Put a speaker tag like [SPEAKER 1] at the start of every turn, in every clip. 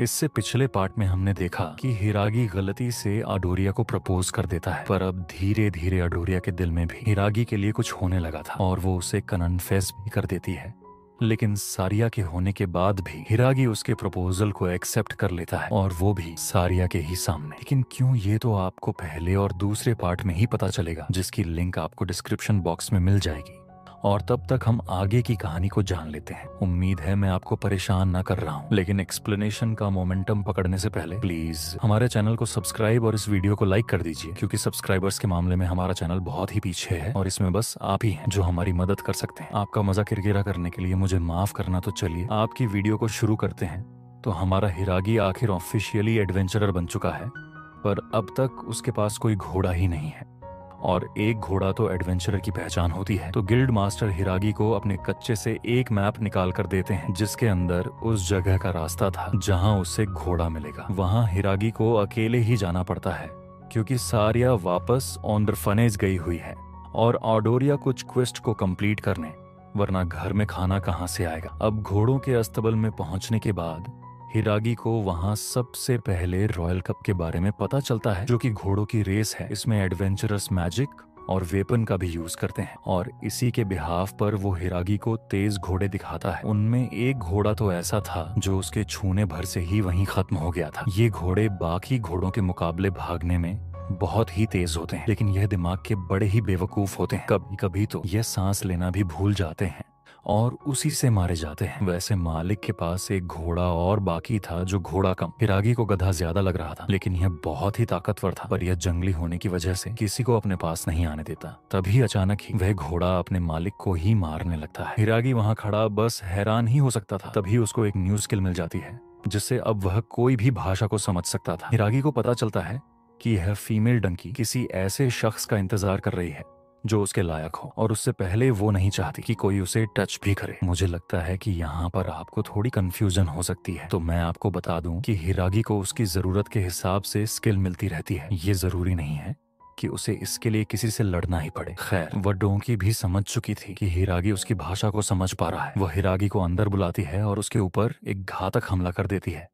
[SPEAKER 1] इससे पिछले पार्ट में हमने देखा कि हिरागी गलती से अडोरिया को प्रपोज कर देता है, पर अब धीरे धीरे अडोरिया के दिल में भी हिरागी के लिए कुछ होने लगा था और वो उसे कन्फेस भी कर देती है। लेकिन सारिया के होने के बाद भी हिरागी उसके प्रपोजल को एक्सेप्ट कर लेता है, और वो भी सारिया के ही सामने। लेकिन क्यों, ये तो आपको पहले और दूसरे पार्ट में ही पता चलेगा, जिसकी लिंक आपको डिस्क्रिप्शन बॉक्स में मिल जाएगी। और तब तक हम आगे की कहानी को जान लेते हैं। उम्मीद है मैं आपको परेशान न कर रहा हूँ, लेकिन एक्सप्लेनेशन का मोमेंटम पकड़ने से पहले प्लीज हमारे चैनल को सब्सक्राइब और इस वीडियो को लाइक कर दीजिए, क्योंकि सब्सक्राइबर्स के मामले में हमारा चैनल बहुत ही पीछे है और इसमें बस आप ही हैं जो हमारी मदद कर सकते हैं। आपका मजा किरकिरा करने के लिए मुझे माफ करना, तो चलिए आपकी वीडियो को शुरू करते हैं। तो हमारा हिरागी आखिर ऑफिशियली एडवेंचरर बन चुका है, पर अब तक उसके पास कोई घोड़ा ही नहीं है, और एक घोड़ा तो एडवेंचरर की पहचान होती है। तो गिल्ड मास्टर हिरागी को अपने कच्चे से एक मैप निकाल कर देते हैं, जिसके अंदर उस जगह का रास्ता था जहां उसे घोड़ा मिलेगा। वहां हिरागी को अकेले ही जाना पड़ता है, क्योंकि सारिया वापस ऑर्फनेज गई हुई है और ऑडोरिया कुछ क्वेस्ट को कंप्लीट करने, वरना घर में खाना कहां से आएगा। अब घोड़ों के अस्तबल में पहुंचने के बाद हिरागी को वहां सबसे पहले रॉयल कप के बारे में पता चलता है, जो कि घोड़ों की रेस है। इसमें एडवेंचरस मैजिक और वेपन का भी यूज करते हैं, और इसी के बिहाफ पर वो हिरागी को तेज घोड़े दिखाता है। उनमें एक घोड़ा तो ऐसा था जो उसके छूने भर से ही वहीं खत्म हो गया था। ये घोड़े बाकी घोड़ों के मुकाबले भागने में बहुत ही तेज होते हैं, लेकिन यह दिमाग के बड़े ही बेवकूफ होते हैं। कभी कभी तो यह सांस लेना भी भूल जाते हैं और उसी से मारे जाते हैं। वैसे मालिक के पास एक घोड़ा और बाकी था, जो घोड़ा कम। हिरागी को गधा ज्यादा लग रहा था, लेकिन यह बहुत ही ताकतवर था, पर यह जंगली होने की वजह से किसी को अपने पास नहीं आने देता। तभी अचानक ही वह घोड़ा अपने मालिक को ही मारने लगता है। हिरागी वहां खड़ा बस हैरान ही हो सकता था। तभी उसको एक न्यू स्किल मिल जाती है, जिससे अब वह कोई भी भाषा को समझ सकता था। हिरागी को पता चलता है कि यह फीमेल डंकी किसी ऐसे शख्स का इंतजार कर रही है जो उसके लायक हो, और उससे पहले वो नहीं चाहती कि कोई उसे टच भी करे। मुझे लगता है कि यहाँ पर आपको थोड़ी कंफ्यूजन हो सकती है, तो मैं आपको बता दूं कि हिरागी को उसकी जरूरत के हिसाब से स्किल मिलती रहती है। ये जरूरी नहीं है कि उसे इसके लिए किसी से लड़ना ही पड़े। खैर, वह डोंकी भी समझ चुकी थी कि हिरागी उसकी भाषा को समझ पा रहा है। वह हिरागी को अंदर बुलाती है और उसके ऊपर एक घातक हमला कर देती है,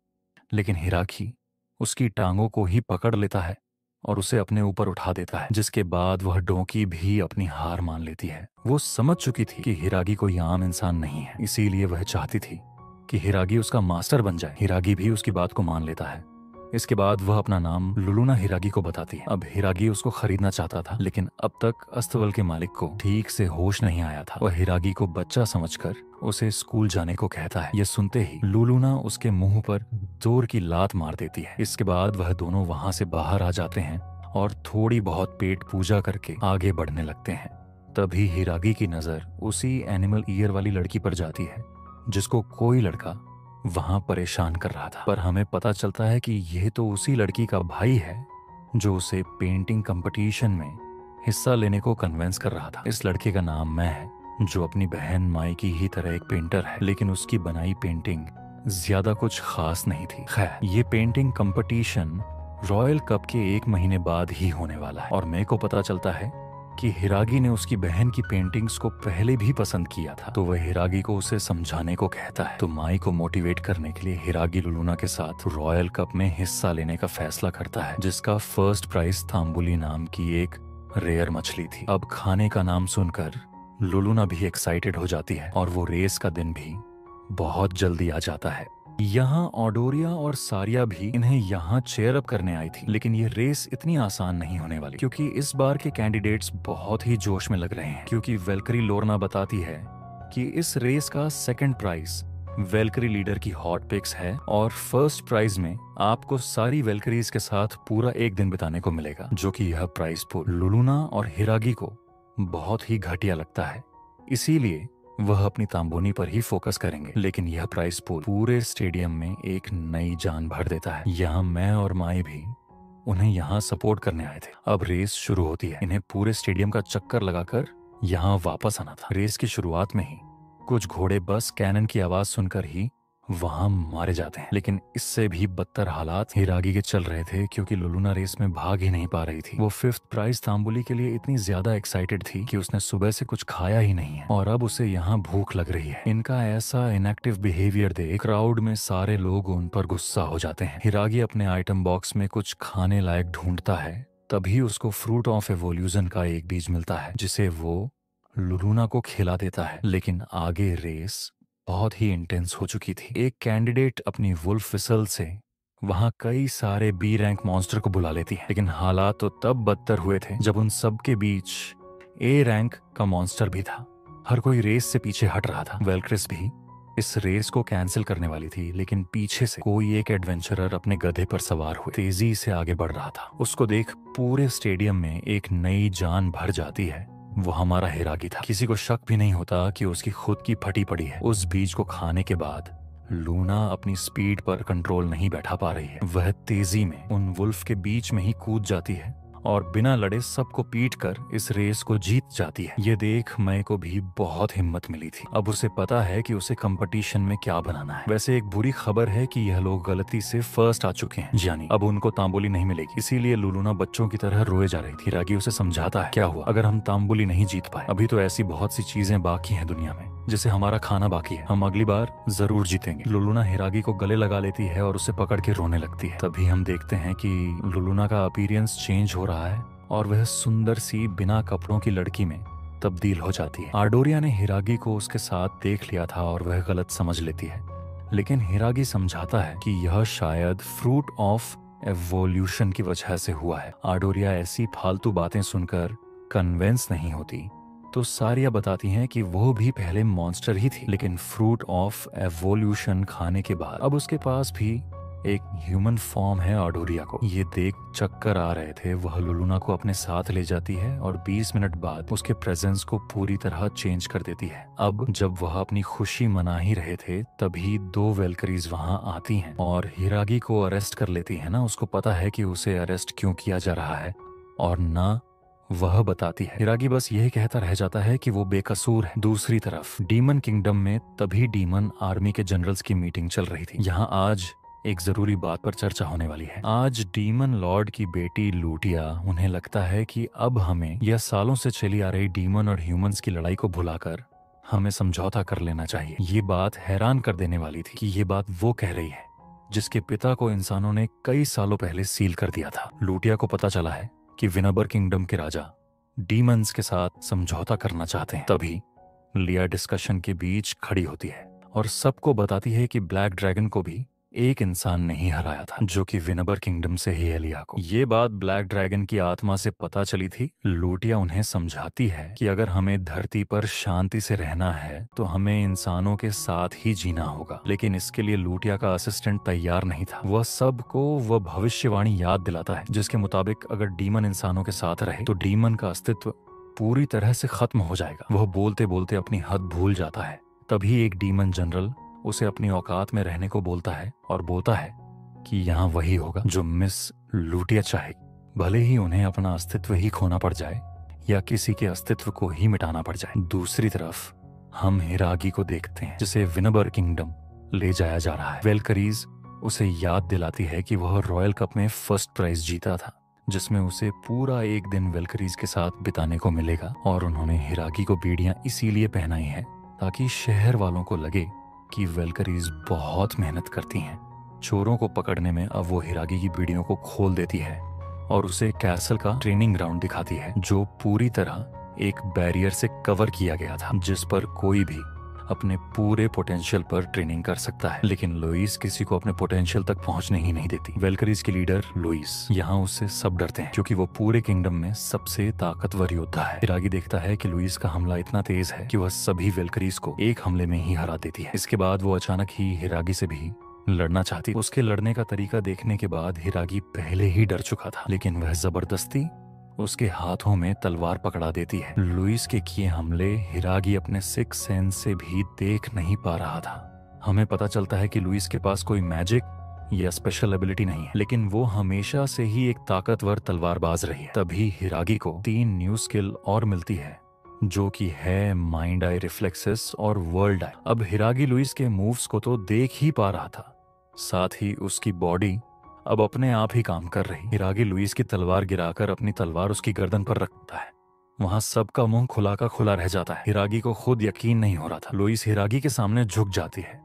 [SPEAKER 1] लेकिन हिरागी उसकी टांगों को ही पकड़ लेता है और उसे अपने ऊपर उठा देता है, जिसके बाद वह डोंकी भी अपनी हार मान लेती है। वो समझ चुकी थी कि हिरागी कोई आम इंसान नहीं है, इसीलिए वह चाहती थी कि हिरागी उसका मास्टर बन जाए। हिरागी भी उसकी बात को मान लेता है। इसके बाद वह अपना नाम लुलुना हिरागी को बताती है। अब हिरागी उसको खरीदना चाहता था, लेकिन अब तक अस्तबल के मालिक को ठीक से होश नहीं आया था। वह हिरागी को बच्चा समझकर उसे स्कूल जाने को कहता है। यह सुनते ही लुलुना उसके मुंह पर जोर की लात मार देती है। इसके बाद वह दोनों वहां से बाहर आ जाते हैं और थोड़ी बहुत पेट पूजा करके आगे बढ़ने लगते हैं। तभी हिरागी की नजर उसी एनिमल ईयर वाली लड़की पर जाती है, जिसको कोई लड़का वहां परेशान कर रहा था। पर हमें पता चलता है कि यह तो उसी लड़की का भाई है जो उसे पेंटिंग कंपटीशन में हिस्सा लेने को कन्विंस कर रहा था। इस लड़के का नाम मैं है, जो अपनी बहन माई की ही तरह एक पेंटर है, लेकिन उसकी बनाई पेंटिंग ज्यादा कुछ खास नहीं थी। खैर, ये पेंटिंग कंपटीशन रॉयल कप के 1 महीने बाद ही होने वाला है, और मेरे को पता चलता है कि हिरागी ने उसकी बहन की पेंटिंग्स को पहले भी पसंद किया था। तो वह हिरागी को उसे समझाने को कहता है। तो माई को मोटिवेट करने के लिए हिरागी लुलुना के साथ रॉयल कप में हिस्सा लेने का फैसला करता है, जिसका फर्स्ट प्राइज तांबुली नाम की एक रेयर मछली थी। अब खाने का नाम सुनकर लुलुना भी एक्साइटेड हो जाती है, और वो रेस का दिन भी बहुत जल्दी आ जाता है। यहाँ ऑडोरिया और सारिया भी इन्हें यहाँ चेयर अप करने आई थी, लेकिन ये रेस इतनी आसान नहीं होने वाली, क्योंकि इस बार के कैंडिडेट्स बहुत ही जोश में लग रहे हैं। क्योंकि वेलकरी लोरना बताती है कि इस रेस का सेकंड प्राइज वेलकरी लीडर की हॉट पिक्स है, और फर्स्ट प्राइज में आपको सारी वेलकरीज के साथ पूरा 1 दिन बिताने को मिलेगा, जो कि यह प्राइज पूल लुलुना और हिरागी को बहुत ही घटिया लगता है। इसीलिए वह अपनी तांबोनी पर ही फोकस करेंगे। लेकिन यह प्राइस पूल पूरे स्टेडियम में एक नई जान भर देता है। यहाँ मैं और माई भी उन्हें यहाँ सपोर्ट करने आए थे। अब रेस शुरू होती है। इन्हें पूरे स्टेडियम का चक्कर लगाकर यहाँ वापस आना था। रेस की शुरुआत में ही कुछ घोड़े बस कैनन की आवाज सुनकर ही वहां मारे जाते हैं। लेकिन इससे भी बदतर हालात हिरागी के चल रहे थे क्योंकि लुलुना रेस में भाग ही नहीं पा रही थी। वो 5th प्राइज तांबुली के लिए इतनी ज्यादा एक्साइटेड थी कि उसने सुबह से कुछ खाया ही नहीं है और अब उसे यहाँ भूख लग रही है। इनका ऐसा इनएक्टिव बिहेवियर देख क्राउड में सारे लोग उन पर गुस्सा हो जाते हैं। हिरागी अपने आइटम बॉक्स में कुछ खाने लायक ढूंढता है, तभी उसको फ्रूट ऑफ एवोल्यूशन का एक बीज मिलता है जिसे वो लुलुना को खिला देता है। लेकिन आगे रेस बहुत ही इंटेंस हो चुकी थी। एक कैंडिडेट अपनी वुल्फ विसल से वहां कई सारे बी रैंक मॉन्स्टर को बुला लेती है, लेकिन हालात तो तब बदतर हुए थे जब उन सब के बीच ए रैंक का मॉन्स्टर भी था। हर कोई रेस से पीछे हट रहा था। वेलक्रिस भी इस रेस को कैंसिल करने वाली थी, लेकिन पीछे से कोई एक एडवेंचरर अपने गधे पर सवार हुए तेजी से आगे बढ़ रहा था। उसको देख पूरे स्टेडियम में एक नई जान भर जाती है। वो हमारा हिरागी था। किसी को शक भी नहीं होता कि उसकी खुद की फटी पड़ी है। उस बीज को खाने के बाद लूना अपनी स्पीड पर कंट्रोल नहीं बैठा पा रही है। वह तेजी में उन वुल्फ के बीच में ही कूद जाती है और बिना लड़े सबको पीट कर इस रेस को जीत जाती है। ये देख मई को भी बहुत हिम्मत मिली थी। अब उसे पता है कि उसे कंपटीशन में क्या बनाना है। वैसे एक बुरी खबर है कि यह लोग गलती से फर्स्ट आ चुके हैं, यानी अब उनको तांबुली नहीं मिलेगी। इसीलिए लुलुना बच्चों की तरह रोए जा रही थी। हिरागी उसे समझाता है, क्या हुआ अगर हम तांबुली नहीं जीत पाए? अभी तो ऐसी बहुत सी चीजें बाकी हैं दुनिया में, जैसे हमारा खाना बाकी है। हम अगली बार जरूर जीतेंगे। लुलुना हिरागी को गले लगा लेती है और उसे पकड़ के रोने लगती है। तभी हम देखते हैं कि लुलुना का अपीयरेंस चेंज हो रहा है और वह सुंदर सी बिना कपड़ों की लड़की में तब्दील हो जाती है। आर्डोरिया ने हिरागी को उसके साथ देख लिया था और वह गलत समझ लेती है, लेकिन हिरागी समझाता है कि यह शायद फ्रूट ऑफ एवोल्यूशन की वजह से हुआ है। आर्डोरिया ऐसी फालतू बातें सुनकर कन्विंस नहीं होती तो सारिया बताती हैं कि वो भी पहले मॉन्स्टर ही थी, लेकिन फ्रूट ऑफ एवोल्यूशन खाने के बाद अब उसके पास भी एक ह्यूमन फॉर्म है। आर्डोरिया को ये देख चक्कर आ रहे थे। वह लुलुना को अपने साथ ले जाती है और 20 मिनट बाद उसके प्रेजेंस को पूरी तरह चेंज कर देती है। अब जब वह अपनी खुशी मना ही रहे थे तभी 2 वेलकरीज वहां आती हैं और हिरागी को अरेस्ट कर लेती है। ना उसको पता है कि उसे अरेस्ट क्यों किया जा रहा है और ना वह बताती है। हिरागी बस यही कहता रह जाता है कि वो बेकसूर है। दूसरी तरफ डीमन किंगडम में तभी डीमन आर्मी के जनरल्स की मीटिंग चल रही थी। यहाँ आज एक जरूरी बात पर चर्चा होने वाली है। आज डीमन लॉर्ड की बेटी लूटिया, उन्हें लगता है कि अब हमें यह सालों से चली आ रही डीमन और ह्यूमंस की लड़ाई को भुलाकर हमें समझौता कर लेना चाहिए। ये बात हैरान कर देने वाली थी कि ये बात वो कह रही है जिसके पिता को इंसानों ने कई सालों पहले सील कर दिया था। लूटिया को पता चला है कि विनबर किंगडम के राजा डीमंस के साथ समझौता करना चाहते हैं। तभी लिया डिस्कशन के बीच खड़ी होती है और सबको बताती है कि ब्लैक ड्रैगन को भी एक इंसान ने ही हराया था, जो कि विनबर किंगडम से ही है लिया को। ये बात ब्लैक ड्रैगन की आत्मा से पता चली थी। लूटिया उन्हें समझाती है कि अगर हमें धरती पर शांति से रहना है तो हमें इंसानों के साथ ही जीना होगा। लेकिन इसके लिए लूटिया का असिस्टेंट तैयार नहीं था। वह सबको वह भविष्यवाणी याद दिलाता है जिसके मुताबिक अगर डीमन इंसानों के साथ रहे तो डीमन का अस्तित्व पूरी तरह से खत्म हो जाएगा। वह बोलते बोलते अपनी हद भूल जाता है। तभी एक डीमन जनरल उसे अपनी औकात में रहने को बोलता है और बोलता है कि यहाँ वही होगा जो मिस लूटिया चाहेगी, भले ही उन्हें अपना अस्तित्व ही खोना पड़ जाए या किसी के अस्तित्व को ही मिटाना पड़ जाए। दूसरी तरफ हम हिरागी को देखते हैं जिसे विनबर किंगडम ले जाया जा रहा है। वेलकरीज उसे याद दिलाती है कि वह रॉयल कप में फर्स्ट प्राइज जीता था, जिसमें उसे पूरा एक दिन वेलकरीज के साथ बिताने को मिलेगा। और उन्होंने हिरागी को बेड़ियां इसीलिए पहनाई है ताकि शहर वालों को लगे कि वेलकरीज बहुत मेहनत करती हैं। चोरों को पकड़ने में अब वो हिरागी की बेड़ियों को खोल देती है और उसे कैसल का ट्रेनिंग ग्राउंड दिखाती है जो पूरी तरह एक बैरियर से कवर किया गया था, जिस पर कोई भी अपने पूरे पोटेंशियल पर ट्रेनिंग कर सकता है। लेकिन लुइस किसी को अपने पोटेंशियल तक पहुंचने ही नहीं देती। वेलकरीज के लीडर लुइस, यहाँ उससे सब डरते हैं क्योंकि वो पूरे किंगडम में सबसे ताकतवर योद्धा है। हिरागी देखता है कि लुइस का हमला इतना तेज है कि वह सभी वेलकरीज को एक हमले में ही हरा देती है। इसके बाद वो अचानक ही हिरागी से भी लड़ना चाहती। उसके लड़ने का तरीका देखने के बाद हिरागी पहले ही डर चुका था, लेकिन वह जबरदस्ती उसके हाथों में तलवार पकड़ा देती है। लुइस के किए हमले हिरागी अपने सिक्स सेंस से भी देख नहीं पा रहा था। हमें पता चलता है कि लुइस के पास कोई मैजिक या स्पेशल एबिलिटी नहीं है, लेकिन वो हमेशा से ही एक ताकतवर तलवारबाज रही है। तभी हिरागी को 3 न्यू स्किल और मिलती है जो कि है माइंड आई रिफ्लेक्सेस और वर्ल्ड आई। अब हिरागी लुइस के मूव्स को तो देख ही पा रहा था, साथ ही उसकी बॉडी अब अपने आप ही काम कर रही। हिरागी लुइस की तलवार गिराकर अपनी तलवार उसकी गर्दन पर रखता है। वहां सबका मुंह खुला का खुला रह जाता है। हिरागी को खुद यकीन नहीं हो रहा था। लुइस हिरागी के सामने झुक जाती है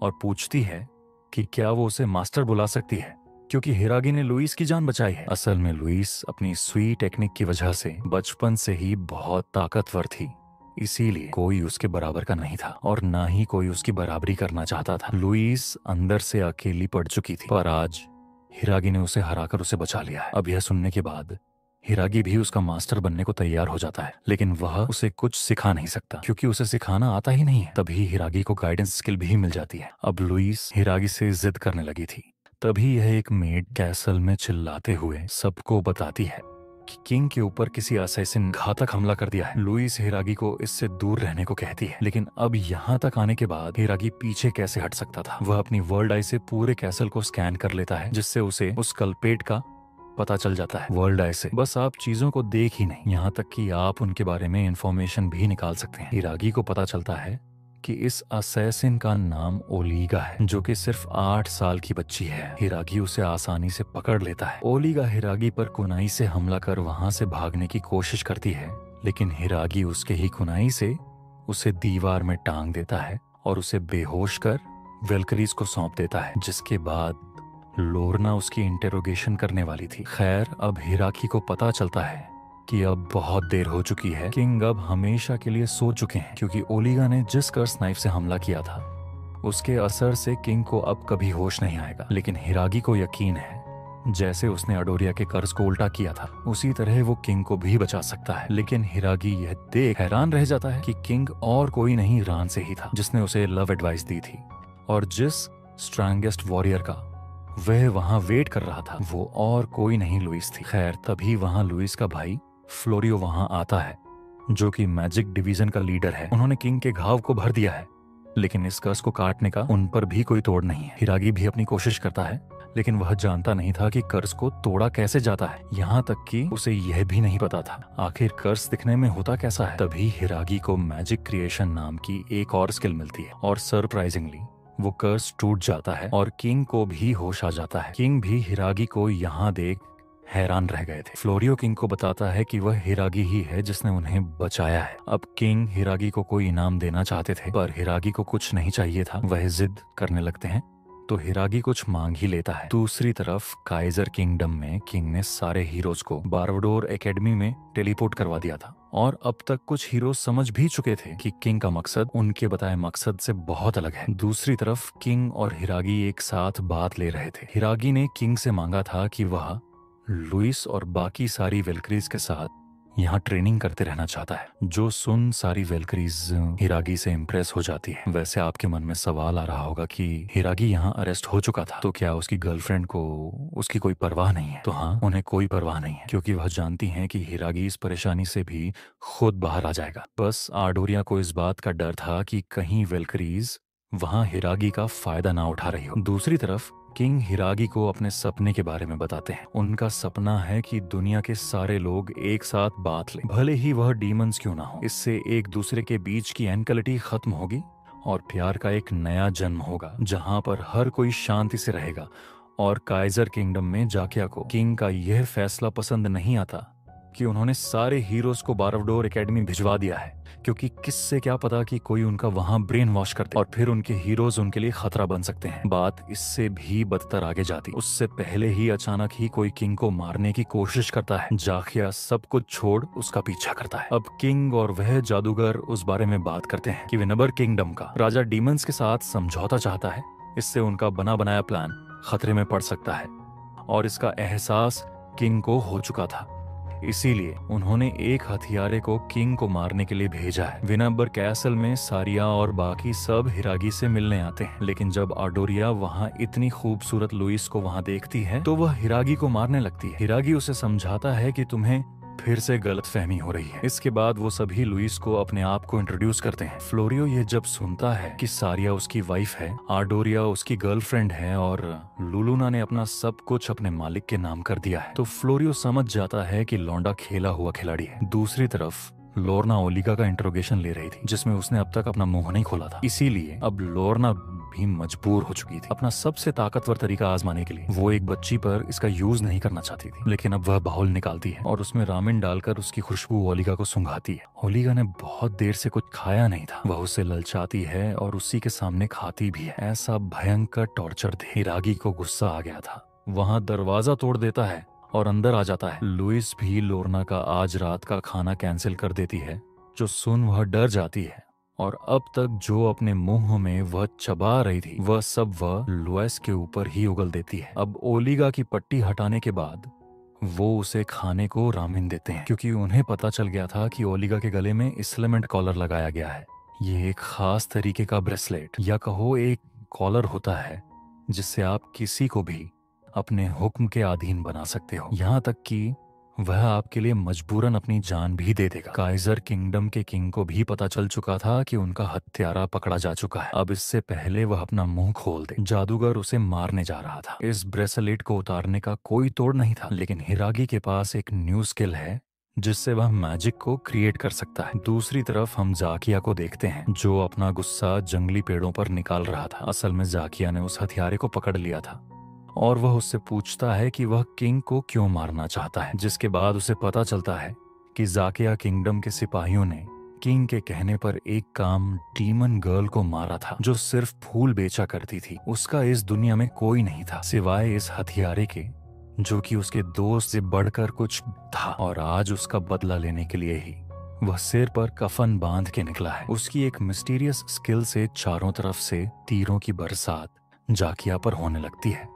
[SPEAKER 1] और पूछती है कि क्या वो उसे मास्टर बुला सकती है, क्योंकि हिरागी ने लुइस की जान बचाई है। असल में लुइस अपनी सुई टेक्निक की वजह से बचपन से ही बहुत ताकतवर थी, इसीलिए कोई उसके बराबर का नहीं था और ना ही कोई उसकी बराबरी करना चाहता था। लुइस अंदर से अकेली पड़ चुकी थी, पर आज हिरागी ने उसे हराकर उसे बचा लिया है। अब यह सुनने के बाद हिरागी भी उसका मास्टर बनने को तैयार हो जाता है, लेकिन वह उसे कुछ सिखा नहीं सकता क्योंकि उसे सिखाना आता ही नहीं है। तभी हिरागी को गाइडेंस स्किल भी मिल जाती है। अब लुइस हिरागी से जिद करने लगी थी। तभी यह एक मेड कैसल में चिल्लाते हुए सबको बताती है कि किंग के ऊपर किसी असैसिन घातक हमला कर दिया है। लुइस हिरागी को इससे दूर रहने को कहती है, लेकिन अब यहाँ तक आने के बाद हिरागी पीछे कैसे हट सकता था। वह अपनी वर्ल्ड आई से पूरे कैसल को स्कैन कर लेता है, जिससे उसे उस कल्पेट का पता चल जाता है। वर्ल्ड आई से बस आप चीजों को देख ही नहीं, यहाँ तक कि आप उनके बारे में इंफॉर्मेशन भी निकाल सकते हैं। हिरागी को पता चलता है कि इस असैसिन का नाम ओलीगा है, जो कि सिर्फ 8 साल की बच्ची है। हिरागी उसे आसानी से पकड़ लेता है। ओलीगा हिरागी पर कुनाई से हमला कर वहां से भागने की कोशिश करती है, लेकिन हिरागी उसके ही कुनाई से उसे दीवार में टांग देता है और उसे बेहोश कर वेलकरीज को सौंप देता है, जिसके बाद लोरना उसकी इंटेरोगेशन करने वाली थी। खैर, अब हिरागी को पता चलता है कि अब बहुत देर हो चुकी है। किंग अब हमेशा के लिए सो चुके हैं, क्योंकि ओलीगा ने जिस कर्स नाइफ से हमला किया था उसके असर से किंग को अब कभी होश नहीं आएगा। लेकिन हिरागी को यकीन है जैसे उसने अडोरिया के कर्ज को उल्टा किया था, उसी तरह वो किंग को भी बचा सकता है। लेकिन हिरागी यह देख हैरान रह जाता है कि किंग और कोई नहीं रान से ही था, जिसने उसे लव एडवाइस दी थी और जिस स्ट्रांगेस्ट वॉरियर का वह वहां वेट कर रहा था वो और कोई नहीं लुइस थी। खैर, तभी वहां लुइस का भाई फ्लोरियो वहां आता है, जो कि मैजिक डिवीजन का लीडर है। उन्होंने किंग के घाव को भर दिया है, लेकिन इस कर्स को काटने का उन पर भी कोई तोड़ नहीं है। हिरागी भी अपनी कोशिश करता है, लेकिन वह जानता नहीं था कि कर्स को तोड़ा कैसे जाता है। यहाँ तक कि उसे यह भी नहीं पता था आखिर कर्स दिखने में होता कैसा है। तभी हिरागी को मैजिक क्रिएशन नाम की एक और स्किल मिलती है और सरप्राइजिंगली वो कर्स टूट जाता है और किंग को भी होश आ जाता है। किंग भी हिरागी को यहाँ देख हैरान रह गए थे। फ्लोरियो किंग को बताता है कि वह हिरागी ही है जिसने उन्हें बचाया है। अब किंग हिरागी को कोई इनाम देना चाहते थे, पर हिरागी को कुछ नहीं चाहिए था। वह जिद करने लगते हैं तो हिरागी कुछ मांग ही लेता है। दूसरी तरफ काइजर किंगडम में किंग ने सारे हीरोज को बारवडोर एकेडमी में टेलीपोर्ट करवा दिया था और अब तक कुछ हीरोज समझ भी चुके थे कि किंग का मकसद उनके बताए मकसद से बहुत अलग है। दूसरी तरफ किंग और हिरागी एक साथ बात ले रहे थे। हिरागी ने किंग से मांगा था कि वह लुइस और बाकी सारी वेलकरीज के साथ यहाँ ट्रेनिंग करते रहना चाहता है, जो सुन सारी वेलकरीज हिरागी से इम्प्रेस हो जाती है। वैसे आपके मन में सवाल आ रहा होगा कि हिरागी यहाँ अरेस्ट हो चुका था, तो क्या उसकी गर्लफ्रेंड को उसकी कोई परवाह नहीं है? तो हाँ, उन्हें कोई परवाह नहीं है, क्योंकि वह जानती हैं कि हिरागी इस परेशानी से भी खुद बाहर आ जाएगा। बस आडोरिया को इस बात का डर था कि कहीं वेलकरीज वहाँ हिरागी का फायदा ना उठा रही हो। दूसरी तरफ किंग हिरागी को अपने सपने के बारे में बताते हैं। उनका सपना है कि दुनिया के सारे लोग एक साथ बात लें, भले ही वह डीमंस क्यों ना हो। इससे एक दूसरे के बीच की एनकलिटी खत्म होगी और प्यार का एक नया जन्म होगा, जहां पर हर कोई शांति से रहेगा। और काइजर किंगडम में जाकिया को किंग का यह फैसला पसंद नहीं आता कि उन्होंने सारे हीरोज को बारवडोर एकेडमी भिजवा दिया है, क्योंकि किससे क्या पता कि कोई उनका वहां ब्रेन वॉश करते और फिर उनके हीरोज उनके लिए खतरा बन सकते हैं। बात इससे भी बदतर आगे जाती। उससे पहले ही अचानक ही कोई किंग को मारने की कोशिश करता है। जाकिया सब कुछ छोड़ उसका पीछा करता है। अब किंग और वह जादूगर उस बारे में बात करते हैं कि विनबर किंगडम का राजा डीमंस के साथ समझौता चाहता है। इससे उनका बना बनाया प्लान खतरे में पड़ सकता है और इसका एहसास किंग को हो चुका था। इसीलिए उन्होंने एक हथियारे को किंग को मारने के लिए भेजा है। विनबर कैसल में सारिया और बाकी सब हिरागी से मिलने आते हैं, लेकिन जब आडोरिया वहाँ इतनी खूबसूरत लुइस को वहाँ देखती है तो वह हिरागी को मारने लगती है। हिरागी उसे समझाता है कि तुम्हें फिर से गलतफहमी हो रही है। इसके बाद वो सभी लुइस को अपने आप को इंट्रोड्यूस करते हैं। फ्लोरियो ये जब सुनता है कि सारिया उसकी वाइफ है, आडोरिया उसकी गर्लफ्रेंड है और लुलुना ने अपना सब कुछ अपने मालिक के नाम कर दिया है, तो फ्लोरियो समझ जाता है कि लौंडा खेला हुआ खिलाड़ी है। दूसरी तरफ लोरना ओलिगा का इंट्रोगेशन ले रही थी, जिसमें उसने अब तक अपना मुंह नहीं खोला था। इसीलिए अब लोरना भी मजबूर हो चुकी थी अपना सबसे ताकतवर तरीका आजमाने के लिए। वो एक बच्ची पर इसका यूज नहीं करना चाहती थी, लेकिन अब वह बाउल निकालती है और उसमें रामेन डालकर उसकी खुशबू ओलिगा को सुंघाती है। ओलिगा ने बहुत देर से कुछ खाया नहीं था। वह उसे ललचाती है और उसी के सामने खाती भी है। ऐसा भयंकर टॉर्चर देख हिरागी को गुस्सा आ गया था। वहां दरवाजा तोड़ देता है और अंदर आ जाता है। लुइस भी लोरना का आज रात का खाना कैंसिल कर देती है, जो सुन वह डर जाती है। और अब तक जो अपने मुंह में वह चबा रही थी, वह सब वह लुइस के ऊपर ही उगल देती है। अब ओलिगा की पट्टी हटाने के बाद वो उसे खाने को रामेन देते हैं, क्योंकि उन्हें पता चल गया था कि ओलिगा के गले में इस्लेमेंट कॉलर लगाया गया है। ये एक खास तरीके का ब्रेसलेट या कहो एक कॉलर होता है, जिससे आप किसी को भी अपने हुक्म के अधीन बना सकते हो, यहाँ तक कि वह आपके लिए मजबूरन अपनी जान भी दे देगा। काइजर किंगडम के किंग को भी पता चल चुका था कि उनका हत्यारा पकड़ा जा चुका है। अब इससे पहले वह अपना मुंह खोल दे, जादूगर उसे मारने जा रहा था। इस ब्रेसलेट को उतारने का कोई तोड़ नहीं था, लेकिन हिरागी के पास एक न्यू स्किल है जिससे वह मैजिक को क्रिएट कर सकता है। दूसरी तरफ हम जाकिया को देखते हैं, जो अपना गुस्सा जंगली पेड़ों पर निकाल रहा था। असल में जाकिया ने उस हथियारे को पकड़ लिया था और वह उससे पूछता है कि वह किंग को क्यों मारना चाहता है, जिसके बाद उसे पता चलता है कि जाकिया किंगडम के सिपाहियों ने किंग के कहने पर एक काम डीमन गर्ल को मारा था, जो सिर्फ फूल बेचा करती थी। उसका इस दुनिया में कोई नहीं था सिवाय इस हथियारे के, जो कि उसके दोस्त से बढ़कर कुछ था। और आज उसका बदला लेने के लिए ही वह सिर पर कफन बांध के निकला है। उसकी एक मिस्टीरियस स्किल से चारों तरफ से तीरों की बरसात जाकिया पर होने लगती है,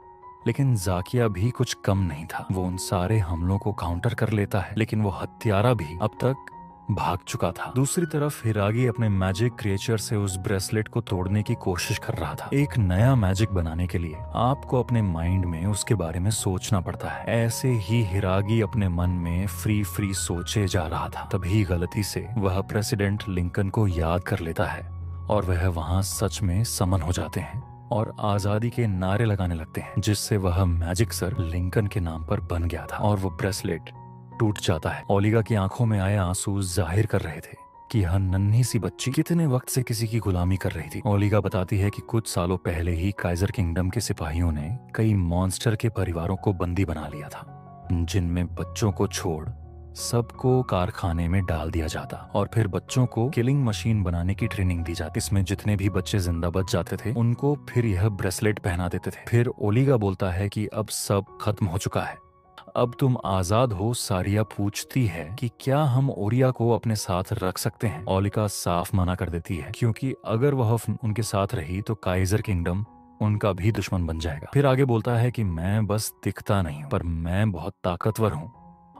[SPEAKER 1] लेकिन जाकिया भी कुछ कम नहीं था। वो उन सारे हमलों को काउंटर कर लेता है, लेकिन वो हत्यारा भी अब तक भाग चुका था। दूसरी तरफ हिरागी अपने मैजिक क्रिएचर से उस ब्रेसलेट को तोड़ने की कोशिश कर रहा था। एक नया मैजिक बनाने के लिए आपको अपने माइंड में उसके बारे में सोचना पड़ता है। ऐसे ही हिरागी अपने मन में फ्री सोचे जा रहा था, तभी गलती से वह प्रेसिडेंट लिंकन को याद कर लेता है और वह वहां सच में समन हो जाते हैं और आजादी के नारे लगाने लगते हैं, जिससे वह मैजिक सर लिंकन के नाम पर बन गया था और वो ब्रेसलेट टूट जाता है। ओलिगा की आंखों में आए आंसू जाहिर कर रहे थे कि यह नन्ही सी बच्ची कितने वक्त से किसी की गुलामी कर रही थी। ओलिगा बताती है कि कुछ सालों पहले ही काइजर किंगडम के सिपाहियों ने कई मॉन्स्टर के परिवारों को बंदी बना लिया था, जिनमें बच्चों को छोड़ सबको कारखाने में डाल दिया जाता और फिर बच्चों को किलिंग मशीन बनाने की ट्रेनिंग दी जाती। इसमें जितने भी बच्चे जिंदा बच जाते थे उनको फिर यह ब्रेसलेट पहना देते थे। फिर ओलिगा बोलता है कि अब सब खत्म हो चुका है, अब तुम आजाद हो। सारिया पूछती है कि क्या हम ओरिया को अपने साथ रख सकते हैं। ओलिगा साफ मना कर देती है, क्योंकि अगर वह उनके साथ रही तो काइजर किंगडम उनका भी दुश्मन बन जाएगा। फिर आगे बोलता है कि मैं बस दिखता नहीं हूं, पर मैं बहुत ताकतवर हूं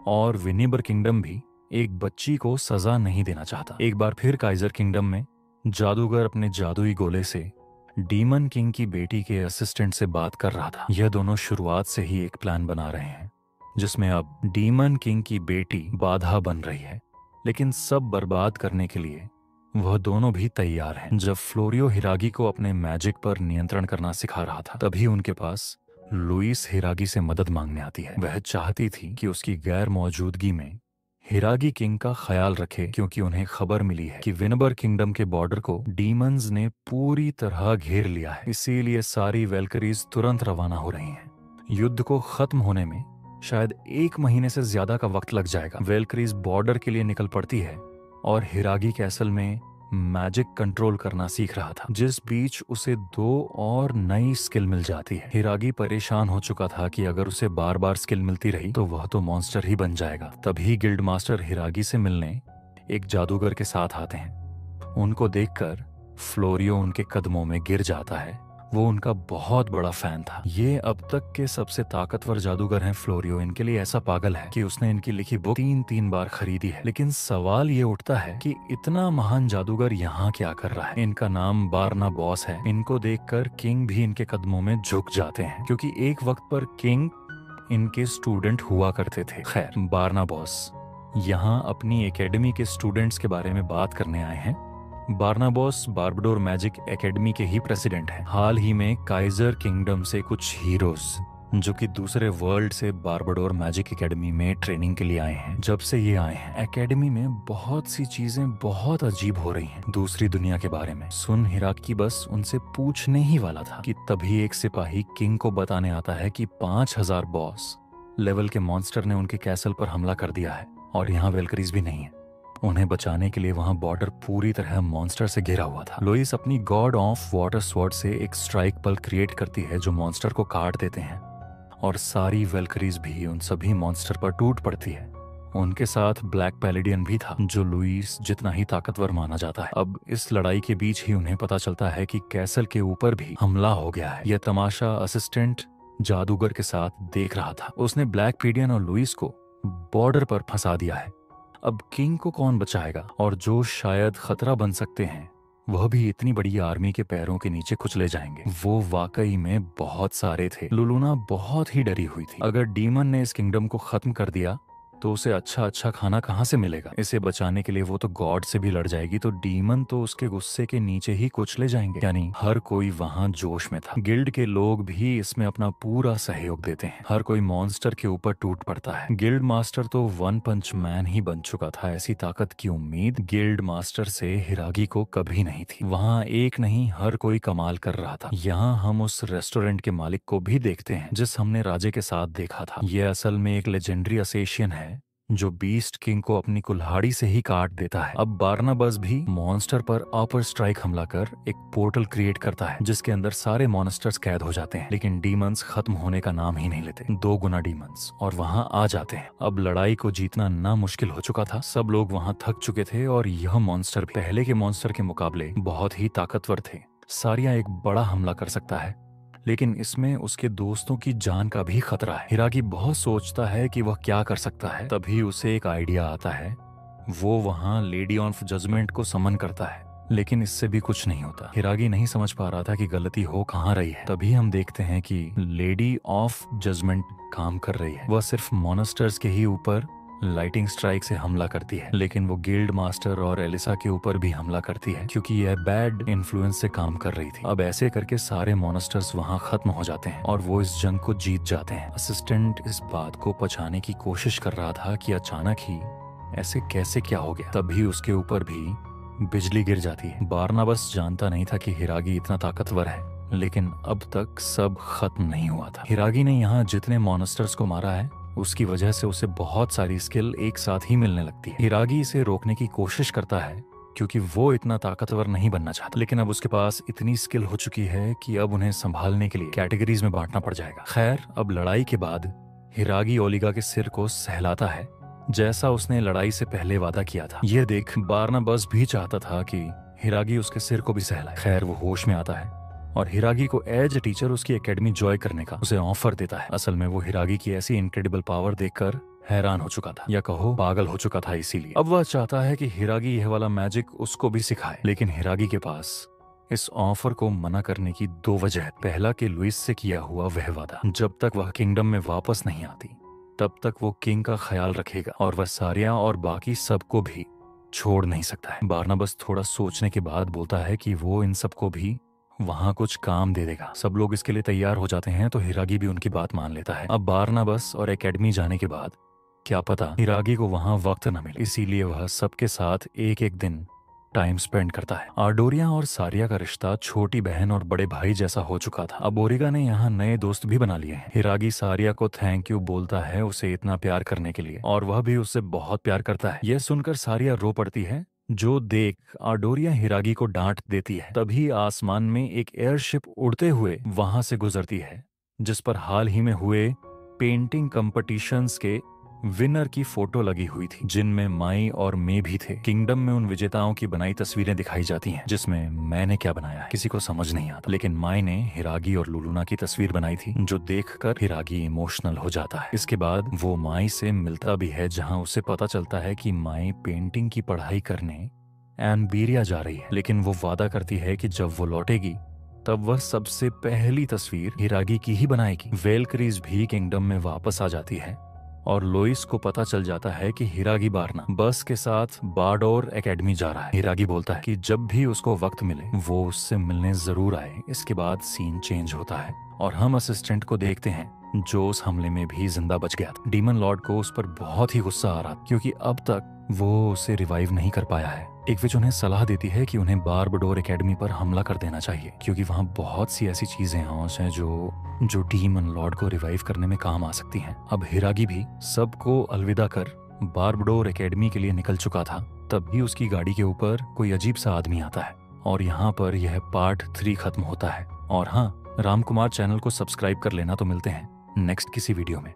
[SPEAKER 1] और विनिबर किंगडम भी एक बच्ची को सजा नहीं देना चाहता। एक बार फिर काइजर किंगडम में जादूगर अपने जादुई गोले से डीमन किंग की बेटी के असिस्टेंट से बात कर रहा था। यह दोनों शुरुआत से ही एक प्लान बना रहे हैं, जिसमें अब डीमन किंग की बेटी बाधा बन रही है, लेकिन सब बर्बाद करने के लिए वह दोनों भी तैयार हैं। जब फ्लोरियो हिरागी को अपने मैजिक पर नियंत्रण करना सिखा रहा था, तभी उनके पास लुइस हिरागी से मदद मांगने आती है। वह चाहती थी कि उसकी गैर मौजूदगी में हिरागी किंग का ख्याल रखे, क्योंकि उन्हें खबर मिली है कि विनबर किंगडम के बॉर्डर को डीमंस ने पूरी तरह घेर लिया है। इसीलिए सारी वेल्करीज तुरंत रवाना हो रही हैं। युद्ध को खत्म होने में शायद 1 महीने से ज्यादा का वक्त लग जाएगा। वेल्करीज बॉर्डर के लिए निकल पड़ती है और हिरागी कैसल में मैजिक कंट्रोल करना सीख रहा था, जिस बीच उसे 2 और नई स्किल मिल जाती है। हिरागी परेशान हो चुका था कि अगर उसे बार बार स्किल मिलती रही तो वह तो मॉन्स्टर ही बन जाएगा। तभी गिल्ड मास्टर हिरागी से मिलने एक जादूगर के साथ आते हैं। उनको देखकर फ्लोरियो उनके कदमों में गिर जाता है। वो उनका बहुत बड़ा फैन था। ये अब तक के सबसे ताकतवर जादूगर हैं। फ्लोरियो इनके लिए ऐसा पागल है कि उसने इनकी लिखी बुक 3 बार खरीदी है। लेकिन सवाल ये उठता है कि इतना महान जादूगर यहाँ क्या कर रहा है। इनका नाम बारनाबॉस है। इनको देखकर किंग भी इनके कदमों में झुक जाते हैं, क्योंकि एक वक्त पर किंग इनके स्टूडेंट हुआ करते थे। खैर, बारनाबॉस यहाँ अपनी एकेडमी के स्टूडेंट्स के बारे में बात करने आए हैं। बारनाबॉस बार्बडोर मैजिक एकेडमी के ही प्रेसिडेंट हैं। हाल ही में काइजर किंगडम से कुछ हीरोज जो कि दूसरे वर्ल्ड से बारबाडोर मैजिक एकेडमी में ट्रेनिंग के लिए आए हैं। जब से ये आए हैं एकेडमी में बहुत सी चीजें बहुत अजीब हो रही हैं दूसरी दुनिया के बारे में। सुन हिराकी बस उनसे पूछने ही वाला था कि तभी एक सिपाही किंग को बताने आता है कि 5000 बॉस लेवल के मॉन्स्टर ने उनके कैसल पर हमला कर दिया है और यहाँ वेलकरीज भी नहीं है। उन्हें बचाने के लिए वहां बॉर्डर पूरी तरह मॉन्स्टर से घिरा हुआ था। लोइस अपनी गॉड ऑफ वाटर स्वॉर्ड से एक स्ट्राइक पल क्रिएट करती है जो मॉन्स्टर को काट देते हैं और सारी वेलकरीज भी उन सभी मॉन्स्टर पर टूट पड़ती है। उनके साथ ब्लैक पैलेडियन भी था जो लुइस जितना ही ताकतवर माना जाता है। अब इस लड़ाई के बीच ही उन्हें पता चलता है कि कैसल के ऊपर भी हमला हो गया है। यह तमाशा असिस्टेंट जादूगर के साथ देख रहा था। उसने ब्लैक पैलेडियन और लुइस को बॉर्डर पर फंसा दिया है। अब किंग को कौन बचाएगा? और जो शायद खतरा बन सकते हैं वह भी इतनी बड़ी आर्मी के पैरों के नीचे कुचले जाएंगे। वो वाकई में बहुत सारे थे। लुलूना बहुत ही डरी हुई थी। अगर डीमन ने इस किंगडम को खत्म कर दिया तो उसे अच्छा खाना कहाँ से मिलेगा? इसे बचाने के लिए वो तो गॉड से भी लड़ जाएगी, तो डीमन तो उसके गुस्से के नीचे ही कुचले जाएंगे। यानी हर कोई वहाँ जोश में था। गिल्ड के लोग भी इसमें अपना पूरा सहयोग देते हैं। हर कोई मॉन्स्टर के ऊपर टूट पड़ता है। गिल्ड मास्टर तो वन पंच मैन ही बन चुका था। ऐसी ताकत की उम्मीद गिल्ड मास्टर से हिरागी को कभी नहीं थी। वहाँ एक नहीं हर कोई कमाल कर रहा था। यहाँ हम उस रेस्टोरेंट के मालिक को भी देखते हैं जिस हमने राजे के साथ देखा था। यह असल में एक लेजेंडरी असेशियन है जो बीस्ट किंग को अपनी कुल्हाड़ी से ही काट देता है। अब बारनाबस भी मॉन्स्टर पर अपर स्ट्राइक हमला कर एक पोर्टल क्रिएट करता है जिसके अंदर सारे मॉन्स्टर्स कैद हो जाते हैं। लेकिन डीमंस खत्म होने का नाम ही नहीं लेते। 2 गुना डीमंस और वहां आ जाते हैं। अब लड़ाई को जीतना ना मुश्किल हो चुका था। सब लोग वहां थक चुके थे और यह मॉन्स्टर पहले के मॉन्स्टर के मुकाबले बहुत ही ताकतवर थे। सारिया एक बड़ा हमला कर सकता है लेकिन इसमें उसके दोस्तों की जान का भी खतरा है। हिरागी बहुत सोचता है कि वह क्या कर सकता है। तभी उसे एक आइडिया आता है। वो वहां लेडी ऑफ जजमेंट को समन करता है लेकिन इससे भी कुछ नहीं होता। हिरागी नहीं समझ पा रहा था कि गलती हो कहाँ रही है। तभी हम देखते हैं कि लेडी ऑफ जजमेंट काम कर रही है। वह सिर्फ मॉन्स्टर्स के ही ऊपर लाइटिंग स्ट्राइक से हमला करती है लेकिन वो गिल्ड मास्टर और एलिसा के ऊपर भी हमला करती है क्योंकि यह बैड इन्फ्लुएंस से काम कर रही थी। अब ऐसे करके सारे मॉन्स्टर्स वहां खत्म हो जाते हैं और वो इस जंग को जीत जाते हैं। असिस्टेंट इस बात को पछाने की कोशिश कर रहा था कि अचानक ही ऐसे कैसे क्या हो गया। तभी उसके ऊपर भी बिजली गिर जाती है। बारनाबस जानता नहीं था कि हिरागी इतना ताकतवर है लेकिन अब तक सब खत्म नहीं हुआ था। हिरागी ने यहाँ जितने मॉन्स्टर्स को मारा है उसकी वजह से उसे बहुत सारी स्किल एक साथ ही मिलने लगती है। हिरागी इसे रोकने की कोशिश करता है क्योंकि वो इतना ताकतवर नहीं बनना चाहता लेकिन अब उसके पास इतनी स्किल हो चुकी है कि अब उन्हें संभालने के लिए कैटेगरीज में बांटना पड़ जाएगा। खैर अब लड़ाई के बाद हिरागी ओलिगा के सिर को सहलाता है जैसा उसने लड़ाई से पहले वादा किया था। यह देख बारनाबस भी चाहता था कि हिरागी उसके सिर को भी सहलाए। खैर वो होश में आता है और हिरागी को एज टीचर उसकी एकेडमी ज्वाइन करने का उसे ऑफर देता है। असल में वो हिरागी की ऐसी इनक्रेडिबल पावर देखकर हैरान हो चुका था या कहो पागल हो चुका था। इसीलिए अब वह चाहता है कि हिरागी यह वाला मैजिक उसको भी सिखाए। लेकिन हिरागी के पास इस ऑफर को मना करने की 2 वजह। पहला कि लुइस से किया हुआ वह वादा, जब तक वह किंगडम में वापस नहीं आती तब तक वो किंग का ख्याल रखेगा और वह सारिया और बाकी सबको भी छोड़ नहीं सकता है। बारनाबस थोड़ा सोचने के बाद बोलता है कि वो इन सबको भी वहां कुछ काम दे देगा। सब लोग इसके लिए तैयार हो जाते हैं तो हिरागी भी उनकी बात मान लेता है। अब बारनाबस और एकेडमी जाने के बाद क्या पता हिरागी को वहां वक्त न मिले, इसीलिए वह सबके साथ एक एक दिन टाइम स्पेंड करता है। आर्डोरिया और सारिया का रिश्ता छोटी बहन और बड़े भाई जैसा हो चुका था। अब ओरिगा ने यहाँ नए दोस्त भी बना लिए हैं। हिरागी सारिया को थैंक यू बोलता है उसे इतना प्यार करने के लिए और वह भी उससे बहुत प्यार करता है। यह सुनकर सारिया रो पड़ती है जो देख आर्डोरिया हिरागी को डांट देती है। तभी आसमान में एक एयरशिप उड़ते हुए वहां से गुजरती है जिस पर हाल ही में हुए पेंटिंग कंपटीशंस के विनर की फोटो लगी हुई थी जिनमें माई और मे भी थे। किंगडम में उन विजेताओं की बनाई तस्वीरें दिखाई जाती हैं जिसमें मैंने क्या बनाया है किसी को समझ नहीं आता, लेकिन माई ने हिरागी और लुलुना की तस्वीर बनाई थी जो देखकर हिरागी इमोशनल हो जाता है। इसके बाद वो माई से मिलता भी है जहाँ उसे पता चलता है कि माई पेंटिंग की पढ़ाई करने एम्बीरिया जा रही है, लेकिन वो वादा करती है कि जब वो लौटेगी तब वह सबसे पहली तस्वीर हिरागी की ही बनाएगी। वेलकरीज भी किंगडम में वापस आ जाती है और लोइस को पता चल जाता है कि हिरागी बारना बस के साथ बारडोर एकेडमी जा रहा है। हिरागी बोलता है कि जब भी उसको वक्त मिले वो उससे मिलने जरूर आए। इसके बाद सीन चेंज होता है और हम असिस्टेंट को देखते हैं जो उस हमले में भी जिंदा बच गया था। डीमन लॉर्ड को उस पर बहुत ही गुस्सा आ रहा था क्योंकि अब तक वो उसे रिवाइव नहीं कर पाया है। एक विच उन्हें सलाह देती है कि उन्हें बार्बडोर एकेडमी पर हमला कर देना चाहिए क्योंकि वहाँ बहुत सी ऐसी चीजें हैं जो डीमन लॉर्ड को रिवाइव करने में काम आ सकती हैं। अब हिरागी भी सबको अलविदा कर बार्बडोर एकेडमी के लिए निकल चुका था। तभी उसकी गाड़ी के ऊपर कोई अजीब सा आदमी आता है और यहाँ पर यह पार्ट 3 खत्म होता है। और हाँ, रामकुमार चैनल को सब्सक्राइब कर लेना। तो मिलते हैं नेक्स्ट किसी वीडियो में।